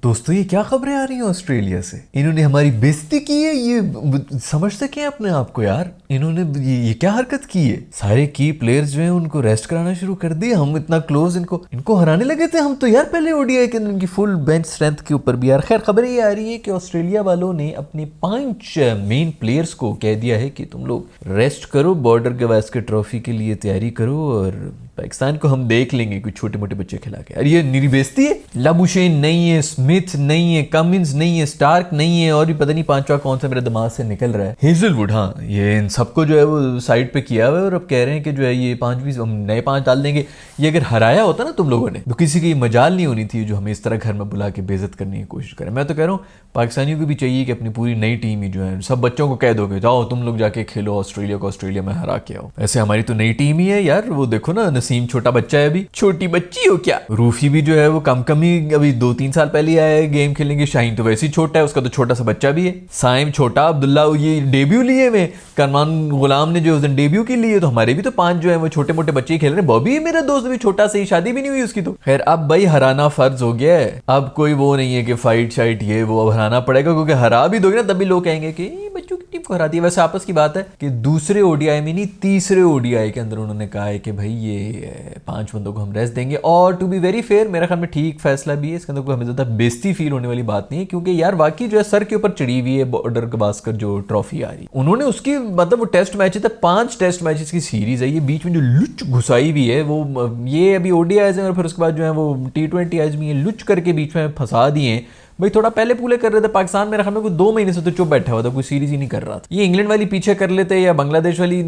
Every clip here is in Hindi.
दोस्तों ये क्या खबरें आ रही हैं ऑस्ट्रेलिया से? इन्होंने हमारी बेइज्जती की है। ये समझ सके अपने आप को यार, इन्होंने ये क्या हरकत की है? सारे की प्लेयर्स जो हैं उनको रेस्ट कराना शुरू कर दिया। हम इतना क्लोज इनको हराने लगे थे हम तो यार पहले ओडीआई के अंदर इनकी फुल बेंच स्ट्रेंथ के ऊपर भी यार। खैर खबरें ये आ रही है कि ऑस्ट्रेलिया वालों ने अपने 5 मेन प्लेयर्स को कह दिया है कि तुम लोग रेस्ट करो, बॉर्डर गवास्कर ट्रॉफी के लिए तैयारी करो और पाकिस्तान को हम देख लेंगे कुछ छोटे मोटे बच्चे खिला के। अरे ये निरी बेइज्जती है। लाबुशेन नहीं है, स्मिथ नहीं है, कमिंस नहीं है, स्टार्क नहीं है और भी पता नहीं 5वां कौन सा मेरे दिमाग से निकल रहा है। हेजलवुड, हाँ, ये इन सबको जो है वो साइड पे किया हुआ है और अब कह रहे हैं कि जो है ये 5 भी हम नए 5 डाल देंगे। ये अगर हराया होता ना तुम लोगों ने तो किसी की मजाल नहीं होनी थी जो हमें इस तरह घर में बुला के बेइज्जत करने की कोशिश करें। मैं तो कह रहा हूँ पाकिस्तानियों को भी चाहिए कि अपनी पूरी नई टीम ही जो है सब बच्चों को कह दोगे जाओ तुम लोग जाके खेलो ऑस्ट्रेलिया को, ऑस्ट्रेलिया में हरा के आओ। ऐसे हमारी तो नई टीम ही है यार। वो देखो ना, नसीम छोटा बच्चा है, अभी छोटी बच्ची हो क्या? रूफी भी जो है वो कम ही अभी 2-3 साल पहले आया है गेम खेलेंगे। शाहीन तो वैसे ही छोटा है, उसका तो छोटा सा बच्चा भी है। साइम छोटा, अब्दुल्ला ये डेब्यू लिए हुए, करमान गुलाम ने जो उस दिन डेब्यू के लिए, तो हमारे भी तो 5 जो है वो छोटे मोटे बच्चे खेल रहे हैं। बॉबी मेरा दोस्त भी छोटा से ही, शादी भी नहीं हुई उसकी तो। खैर अब भाई हराना फर्ज हो गया है, अब कोई वो नहीं है कि फाइट शाइट ये वो, अब हराना पड़ेगा क्योंकि हरा भी दोगे ना तब भी लोग कहेंगे कि बच्चों की टीम को हरा दिया। वैसे आपस की बात है कि दूसरे ओडीआई में नहीं तीसरे ओडीआई के अंदर उन्होंने कहा है कि भाई ये 5 बंदों को हम रेस्ट देंगे। और टू बी वेरी फेयर मेरा ख्याल में ठीक फैसला भी है। इसके अंदर कोई हमें ज्यादा बेइज्जती फील होने वाली बात नहीं है क्योंकि यार वाकई जो है सर के ऊपर चढ़ी हुई है बॉर्डर गवास्कर जो ट्रॉफी आ रही, उन्होंने उसकी मतलब वो टेस्ट मैचेस है, 5 टेस्ट मैचेस की सीरीज है। ये बीच में जो लुच घुसाई हुई है वो ये अभी ओडीआईज है और फिर उसके बाद जो है वो T20 भी लुच करके बीच में फंसा दिए। भाई थोड़ा पहले पूरे कर रहे थे। पाकिस्तान मेरे ख्याल में 2 महीने से तो चुप बैठा हुआ था, कोई सीरीज ही नहीं कर रहा था। ये इंग्लैंड वाली पीछे कर लेते या बांग्लादेश वाली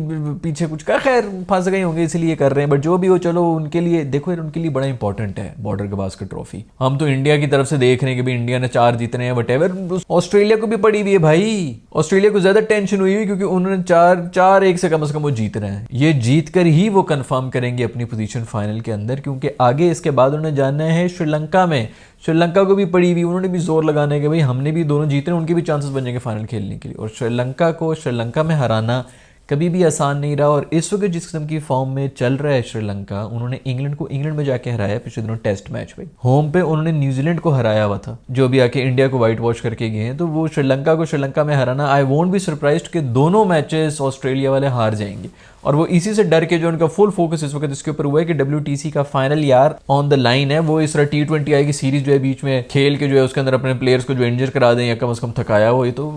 पीछे कुछ कर, खैर फंस गए होंगे इसलिए कर रहे हैं। बट जो भी हो चलो, उनके लिए देखो यार, उनके लिए बड़ा इंपॉर्टेंट है बॉर्डर गवास्कर ट्रॉफी। हम तो इंडिया की तरफ से देख रहे हैं कि भाई इंडिया ने 4 जीतने हैं वटेवर। ऑस्ट्रेलिया को भी पड़ी हुई है भाई, ऑस्ट्रेलिया को ज्यादा टेंशन हुई है क्योंकि उन्होंने 4-1 से कम वो जीत रहे हैं। ये जीत कर ही वो कंफर्म करेंगे अपनी पोजीशन फाइनल के अंदर, क्योंकि आगे इसके बाद उन्हें जाना है श्रीलंका में। श्रीलंका को भी पड़ी हुई, उन्होंने भी जोर लगाना है कि भाई हमने भी दोनों जीते, उनके भी चांसेस बन जाएंगे फाइनल खेलने के लिए। और श्रीलंका को श्रीलंका में हराना कभी भी आसान नहीं रहा। और इस वक्त जिस किस्म की फॉर्म में चल रहा है श्रीलंका, उन्होंने इंग्लैंड को इंग्लैंड में जाके हराया पिछले दिनों टेस्ट मैच में। होम पे उन्होंने न्यूजीलैंड को हराया हुआ था जो भी आके इंडिया को वाइट वॉश करके गए हैं। तो वो श्रीलंका को श्रीलंका में हराना, आई वोंट बी सरप्राइज्ड कि दोनों मैचेस ऑस्ट्रेलिया वाले हार जाएंगे। और वो इसी से डर के जो उनका फुल फोकस इस वक्त इसके ऊपर हुआ है कि WTC का फाइनल यार ऑन द लाइन है। वो इस तरह T20 की सीरीज जो है बीच में खेल के जो है उसके अंदर अपने प्लेयर्स को जो इंजर करा दें या कम से कम थकाया हो, ये तो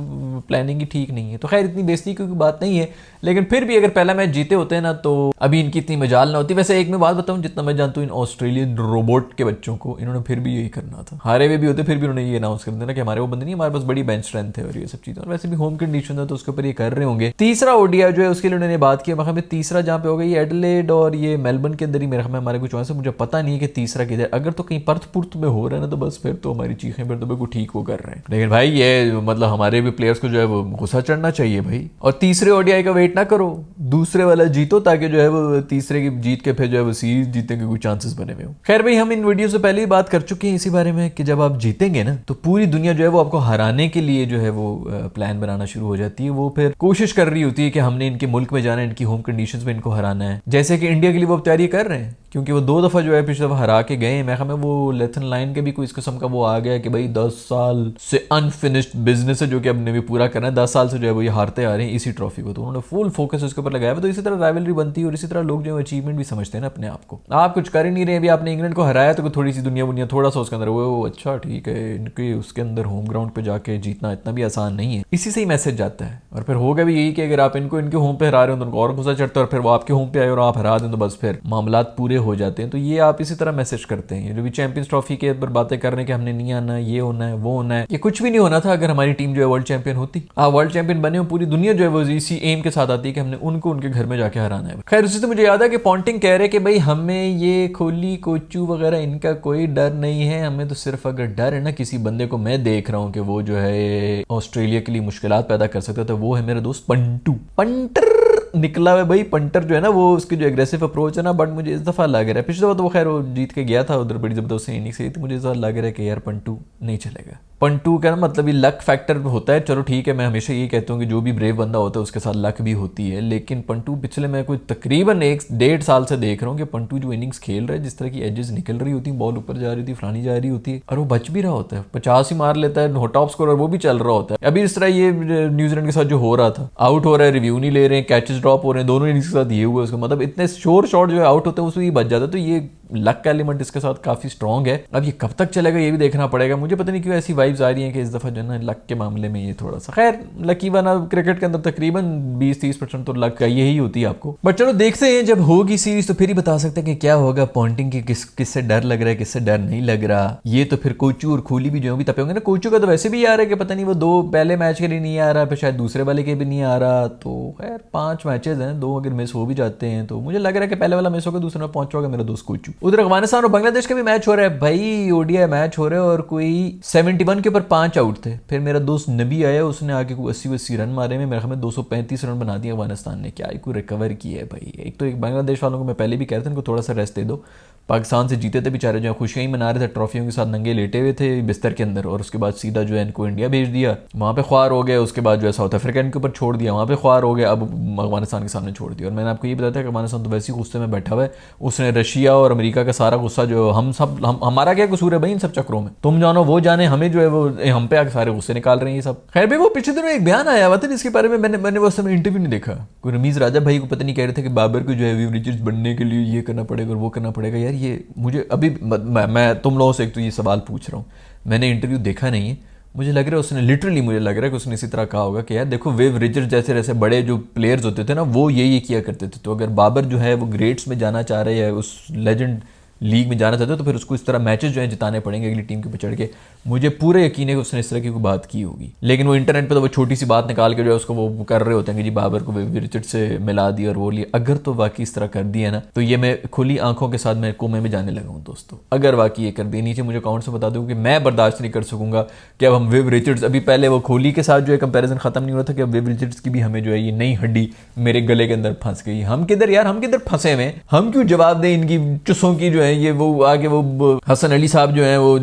प्लानिंग ही ठीक नहीं है। तो खैर इतनी बेइज्जती की बात नहीं है, लेकिन फिर भी अगर पहला मैच जीते होते हैं ना तो अभी इनकी इतनी मजाल ना होती। वैसे एक मैं बात बताऊं, जितना मैं जानता हूं इन ऑस्ट्रेलियन रोबोट के बच्चों को, इन्होंने फिर भी यही करना था। हारे हुए भी होते फिर भी उन्होंने ये अनाउंस कर देना कि हमारे वो बंदे नहीं, हमारे पास बड़ी बेंच स्ट्रेंथ है और ये सब चीजें। और वैसे भी होम कंडीशन है तो उसके ऊपर ये कर रहे होंगे। तीसरा ओडीआई जो है उसके लिए उन्होंने बात की, मतलब तीसरा जहां पे होगा ये एडिलेड और ये मेलबर्न के अंदर ही मेरे ख्याल में हमारे कुछ चॉइस है। मुझे पता नहीं है कि तीसरा किधर, अगर तो कहीं पर्थ पुर्थ में हो रहा है ना तो बस फिर तो हमारी चीखें फिर तो बिल्कुल ठीक वो कर रहे हैं। लेकिन भाई ये मतलब हमारे भी प्लेयर्स को जो है वो गुस्सा चढ़ना चाहिए भाई। और तीसरे ओडीआई का वेट ना करो, दूसरे वाला जीतो ताकि जो है वो तीसरे की जीत के फिर जो है वो सीरीज जीतने के कुछ चांसेस बने हुए हो। खैर भाई हम इन वीडियो से पहले ही बात कर चुके हैं इसी बारे में कि जब आप जीतेंगे ना तो पूरी दुनिया जो है वो आपको हराने के लिए जो है वो प्लान बनाना शुरू हो जाती है। वो फिर कोशिश कर रही होती है कि हमने इनके मुल्क में जाना है, इनकी होम कंडीशंस में इनको हराना है। जैसे कि इंडिया के लिए वो तैयारी कर रहे हैं क्योंकि वो 2 दफा जो है पिछले दफा हरा के गए। मैं हमें वो लेथन लाइन के भी कोई इस किस्म का वो आ गया कि भाई 10 साल से अनफिनिश्ड बिजनेस है जो कि अब ने भी पूरा करना है। 10 साल से जो है वो ये हारते आ रहे हैं इसी ट्रॉफी को, तो उन्होंने फुल फोकस उसके ऊपर लगाया हुआ। तो इसी तरह राइवलरी बनती है और इसी तरह लोग जो अचीवमेंट भी समझते हैं ना अपने आप को। आप कुछ कर ही नहीं रहे, अभी आपने इंग्लैंड को हराया तो थोड़ी सी दुनिया थोड़ा सा उसके अंदर वो अच्छा ठीक है, इनके उसके अंदर होम ग्राउंड पे जाके जीतना इतना भी आसान नहीं है। इसी से ही मैसेज जाता है। और फिर होगा भी यही कि अगर आप इनको इनके होम पे हरा रहे हो तो उनको और गुस्सा चढ़ता है और फिर वो आपके होम पे आए और आप हरा दें तो बस फिर मामला पूरे हो जाते हैं। तो ये आप इसी तरह मैसेज करते हैं। जो भी चैंपियंस ट्रॉफी के ऊपर बातें कर रहे हैं कि हमने नहीं आना, ये होना है, वो होना है, ये कुछ भी नहीं होना था अगर हमारी टीम जो है वर्ल्ड चैंपियन होती। आप वर्ल्ड चैंपियन बने हो, पूरी दुनिया जो है वो इसी एम के साथ आती है कि हमने उनको उनके घर में जाके हराना है। खैर उसी से मुझे याद है कि पॉन्टिंग कह रहे कि भाई हमें ये कोहली कोचू वगैरह इनका कोई डर नहीं है, हमें तो सिर्फ अगर डर है ना किसी बंदे को मैं देख रहा हूँ कि वो जो है ऑस्ट्रेलिया के लिए मुश्किलात पैदा कर सकता है, तो वो है मेरा दोस्त पंटू। पंटर निकला है भाई, पंटर जो है ना वो उसकी जो एग्रेसिव अप्रोच है ना, बट मुझे इस दफा लग रहा है, पिछले दफा तो वो खैर वो जीत के गया था उधर बड़ी जबरदस्त इनिंग से, तो मुझे इस दफा लग रहा है कि यार पंटू नहीं चलेगा। पंटू का ना मतलब ये लक फैक्टर होता है, चलो ठीक है, मैं हमेशा ये कहता हूँ कि जो भी ब्रेव बंदा होता है उसके साथ लक भी होती है, लेकिन पंटू पिछले मैं कोई तकरीबन 1-1.5 साल से देख रहा हूँ कि पंटू जो इनिंग्स खेल रहा है, जिस तरह की एजेस निकल रही होती है, बॉल ऊपर जा रही होती है, फलानी जा रही होती है, और वो बच भी रहा होता है, 50 ही मार लेता है, टॉप स्कोर, और वो भी चल रहा होता है। अभी इस तरह ये न्यूजीलैंड के साथ जो हो रहा था, आउट हो रहा है, रिव्यू नहीं ले रहे हैं, कैचेस ड्रॉप हो रहे हैं, दोनों इनिंग्स के साथ ये हुआ, उसका मतलब इतने श्योर शॉट जो है आउट होते हैं उसमें ये बच जाता है, तो ये लक का एलिमेंट इसके साथ काफी स्ट्रॉन्ग है। अब ये कब तक चलेगा ये भी देखना पड़ेगा। मुझे पता नहीं क्यों ऐसी वाइब्स आ रही हैं कि इस दफा जो है ना लक के मामले में ये थोड़ा सा, खैर लकी बना क्रिकेट के अंदर तकरीबन 20-30% तो लक यही होती है आपको, बट चलो देखते हैं जब होगी सीरीज तो फिर ही बता सकते हैं कि क्या होगा। पॉइंटिंग की किससे डर लग रहा है, किससे डर नहीं लग रहा, ये तो फिर कोचू और कोहली भी जो भी तपे होंगे ना। कोचू का तो वैसे भी आ रहा है कि पता नहीं वो 2 पहले मैच के लिए नहीं आ रहा, फिर शायद दूसरे वाले के भी नहीं आ रहा, तो खैर 5 मैचेस हैं, 2 अगर मिस हो भी जाते हैं तो मुझे लग रहा है कि पहले वाला मिस होगा, दूसरे में पहुंचा होगा मेरा दोस्त कोचू। उधर अफगानिस्तान और बांग्लादेश का भी मैच हो रहा है भाई, ओडीआई मैच हो रहे हैं, और कोई 71 के ऊपर 5 आउट थे, फिर मेरा दोस्त नबी आया, उसने आके कोई 80-80 रन मारे में, मेरे ख्याल में 235 रन बना दिया अफगानिस्तान ने। क्या कोई रिकवर की है भाई। एक तो एक बांग्लादेश वालों को मैं पहले भी कह रहा था इनको थोड़ा सा रेस्ट दे दो, पाकिस्तान से जीते थे बेचारे, जो खुशियां ही मना रहे थे, ट्रॉफियों के साथ नंगे लेटे हुए थे बिस्तर के अंदर, और उसके बाद सीधा जो है इनको इंडिया भेज दिया, वहाँ पे ख्वार हो गए, उसके बाद जो है साउथ अफ्रीका इनके ऊपर छोड़ दिया, वहाँ पे ख्वार हो गया, अब अफगानिस्तान के सामने छोड़ दिया। और मैंने आपको ये बताया था कि अफगानिस्तान तो वैसे ही गुस्से में बैठा हुआ है, उसने रशिया और अमेरिका का सारा गुस्सा जो हमारा क्या कसूर है भाई इन सब चक्करों में, तुम जानो वो जाने, हमें जो है वो हम पे आके सारे गुस्से निकाल रहे हैं ये सब। खैर भाई वो पिछले दिनों एक बयान आया हुआ था जिसके बारे में मैंने वो समय इंटरव्यू नहीं देखा, कोई रमीज राजा भाई को पता नहीं कह रहे थे कि बाबर को जो है विव रिचर्ड्स बनने के लिए ये करना पड़ेगा और वो करना पड़ेगा। यार ये मुझे अभी मैं तुम लोगों से एक तो ये सवाल पूछ रहा हूँ, मैंने इंटरव्यू देखा नहीं है, मुझे लग रहा है उसने लिटरली मुझे लग रहा है कि उसने इसी तरह कहा होगा कि यार देखो विव रिचर्ड्स जैसे जैसे बड़े जो प्लेयर्स होते थे ना वो ये किया करते थे, तो अगर बाबर जो है वो ग्रेड्स में जाना चाह रहे हैं, उस लेजेंड लीग में जाना चाहते हो तो फिर उसको इस तरह मैचेस जो है जिताने पड़ेंगे अगली टीम के ऊपर चढ़ के। मुझे पूरे यकीन है कि उसने इस तरह की कोई बात की होगी, लेकिन वो इंटरनेट पे तो वो छोटी सी बात निकाल के जो है उसको वो कर रहे होते हैं कि जी बाबर को रिचर्ड से मिला दिया और वो लिया। अगर तो वाकई इस तरह कर दिया ना तो ये मैं खुली आंखों के साथ मैं कुएं में जाने लगा हूँ दोस्तों, अगर वाकई ये कर दिया। नीचे मुझे कमेंट्स में बता दूँ कि मैं बर्दाश्त नहीं कर सकूंगा कि अब हम विव रिचर्ड्स, अभी पहले वो कोहली के साथ जो है कंपैरिजन खत्म नहीं हो रहा था कि अब विव रिचर्ड्स की भी हमें जो है ये नई हड्डी मेरे गले के अंदर फंस गई। हम किधर यार, हम किधर फंसे हुए, हम क्यों जवाब दें इनकी चुस्सों की जो है ये, वो आगे वो हसन अली साहब जो है वो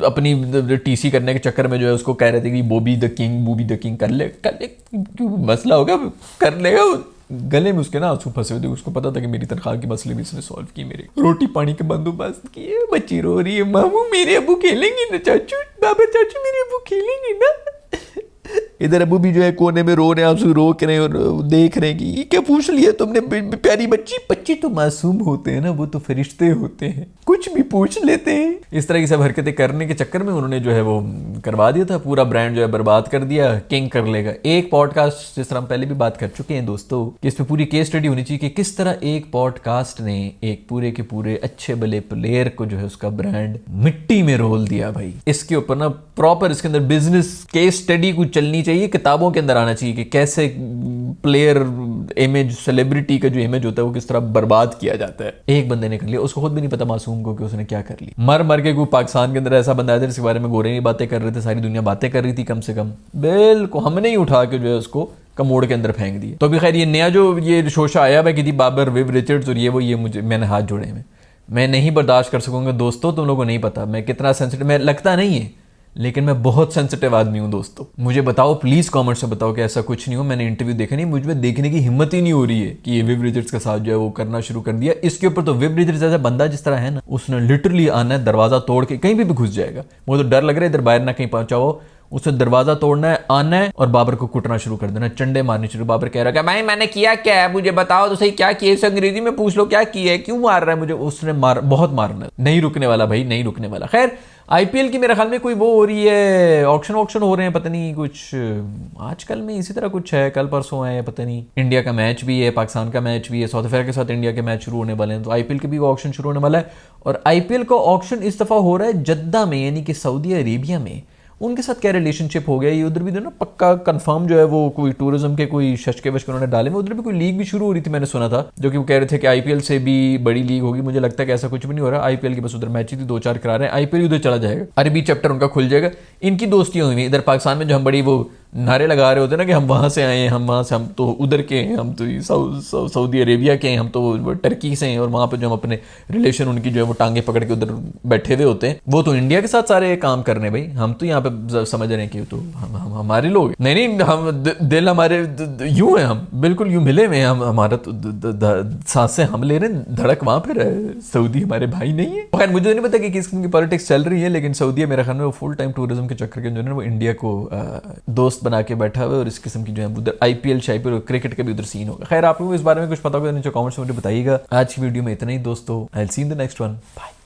अपनी टीसी करने के चक्कर में जो है उसको कह रहे थे कि बॉबी द किंग कर ले क्यों मसला होगा, कर लेगा। गले में उसके ना आंसू फंसे हुए थे, उसको पता था कि मेरी तनख्वाह के मसले भी इसने सॉल्व किए, मेरे रोटी पानी के बंदोबस्त किए। बच्ची रो रही है, मामू मेरे अबू खेलेंगे ना, चाचू बाबर चाचू मेरे अबू खेलेंगे ना। इधर अबू भी जो है कोने में रो रहे हैं, आंसू रो के रहे और देख रहे हैं कि ये क्या पूछ लिया तुमने प्यारी बच्ची। बच्चे तो मासूम होते हैं ना, वो तो फरिश्ते होते हैं, कुछ भी पूछ लेते हैं। इस तरह की सब हरकतें करने के चक्कर में उन्होंने जो है वो करवा दिया था, पूरा ब्रांड जो है बर्बाद कर दिया। किंग कर लेगा एक पॉडकास्ट, जिस तरह हम पहले भी बात कर चुके हैं दोस्तों, कि इस पर पूरी केस स्टडी होनी चाहिए कि किस तरह एक पॉडकास्ट ने एक पूरे के पूरे अच्छे भले प्लेयर को जो है उसका ब्रांड मिट्टी में रोल दिया। भाई इसके ऊपर ना प्रॉपर इसके अंदर बिजनेस केस स्टडी कुछ चलनी चाहिए, किताबों के अंदर आना चाहिए कि कैसे प्लेयर इमेज, सेलिब्रिटी का जो इमेज होता है वो किस तरह बर्बाद किया जाता है। एक बंदे ने कर लिया, उसको खुद भी नहीं पता मासूम को कि उसने क्या कर लिया। मर मर के कोई पाकिस्तान के अंदर ऐसा बंदा है जिसके बारे में गोरे बातें कर रहे थे, सारी दुनिया बातें कर रही थी, कम से कम बिल्कुल हमने ही उठा के जो है उसको कमोड़ के अंदर फेंक दिया। तो भी खैर ये नया जो ये शोशा आया है कि थी बाबर विव रिचर्ड्स और ये मुझे, मैंने हाथ जोड़े में, मैं नहीं बर्दाश्त कर सकूंगा दोस्तों। तुम लोगों को नहीं पता मैं कितना सेंसिटिव, मैं लगता नहीं है लेकिन मैं बहुत सेंसिटिव आदमी हूं दोस्तों। मुझे बताओ प्लीज कमेंट से बताओ कि ऐसा कुछ नहीं हो, मैंने इंटरव्यू देखा नहीं, मुझ में देखने की हिम्मत ही नहीं हो रही है कि ये विव रिचर्ड्स के साथ जो है वो करना शुरू कर दिया। इसके ऊपर तो विव रिचर्ड्स जैसा बंदा जिस तरह है ना, उसने लिटरली आना है, दरवाजा तोड़ के कहीं भी घुस जाएगा। मुझे तो डर लग रहा है इधर बाहर ना कहीं पहुंचा हो, उसे दरवाजा तोड़ना है, आना है और बाबर को कुटना शुरू कर देना, चंडे मारने शुरू। बाबर कह रहा है भाई मैंने किया क्या है, मुझे बताओ तो सही क्या किया, इसे अंग्रेजी में पूछ लो क्या किया है, क्यों मार रहा है मुझे। उसने बहुत मारना, नहीं रुकने वाला भाई, नहीं रुकने वाला। खैर आईपीएल की मेरे ख्याल में कोई वो हो रही है, ऑक्शन हो रहे हैं, पता नहीं कुछ आजकल में इसी तरह कुछ है, कल परसों है पता नहीं। इंडिया का मैच भी है, पाकिस्तान का मैच भी है, साउथ अफ्रीका के साथ इंडिया के मैच शुरू होने वाले हैं, तो आईपीएल के भी ऑक्शन शुरू होने वाला है। और आईपीएल का ऑक्शन इस दफा हो रहा है जद्दा में, यानी कि सऊदी अरेबिया में। उनके साथ क्या रिलेशनशिप हो गया ये, उधर भी ना पक्का कंफर्म जो है वो कोई टूरिज्म के कोई शशके वशके उन्होंने डाले में, उधर भी कोई लीग भी शुरू हो रही थी मैंने सुना था, जो कि वो कह रहे थे कि आईपीएल से भी बड़ी लीग होगी। मुझे लगता है कि ऐसा कुछ भी नहीं हो रहा, आईपीएल की बस उधर मैच ही थी 2-4 करा रहे हैं, आईपीएल उधर चला जाएगा, अरबी चैप्टर उनका खुल जाएगा। इनकी दोस्तियां हुई, इधर पाकिस्तान में जो हम बड़ी वो नारे लगा रहे होते हैं ना कि हम वहाँ से आए हैं, हम वहाँ से, हम तो उधर के हैं, हम तो सऊदी अरेबिया के हैं, हम तो टर्की से हैं, और वहाँ पे जो हम अपने रिलेशन उनकी जो है वो टांगे पकड़ के उधर बैठे हुए होते हैं, वो तो इंडिया के साथ सारे काम करने भाई, हम तो यहाँ पे समझ रहे हैं कि तो हम हमारे लोग हैं। नहीं नहीं, हम दिल हमारे यूं है, हम बिल्कुल यूं मिले हुए हैं, हम हमारा तो सांसें हम ले रहे हैं, धड़क वहाँ पे रहे, सऊदी हमारे भाई नहीं है। खैर मुझे नहीं पता कि किस किस्म की पॉलिटिक्स चल रही है, लेकिन सऊदी मेरे ख्याल में वो फुल टाइम टूरिज्म के चक्कर के जो है वो इंडिया को दोस्त बना के बैठा हुआ है, और इस किस्म की जो है उधर आईपीएल शाईपीएल क्रिकेट का भी उधर सीन होगा। खैर आप लोगों को इस बारे में कुछ पता होगा नीचे कमेंट्स में मुझे बताइएगा। आज की वीडियो में इतना ही दोस्तों, I will see in the next one, bye.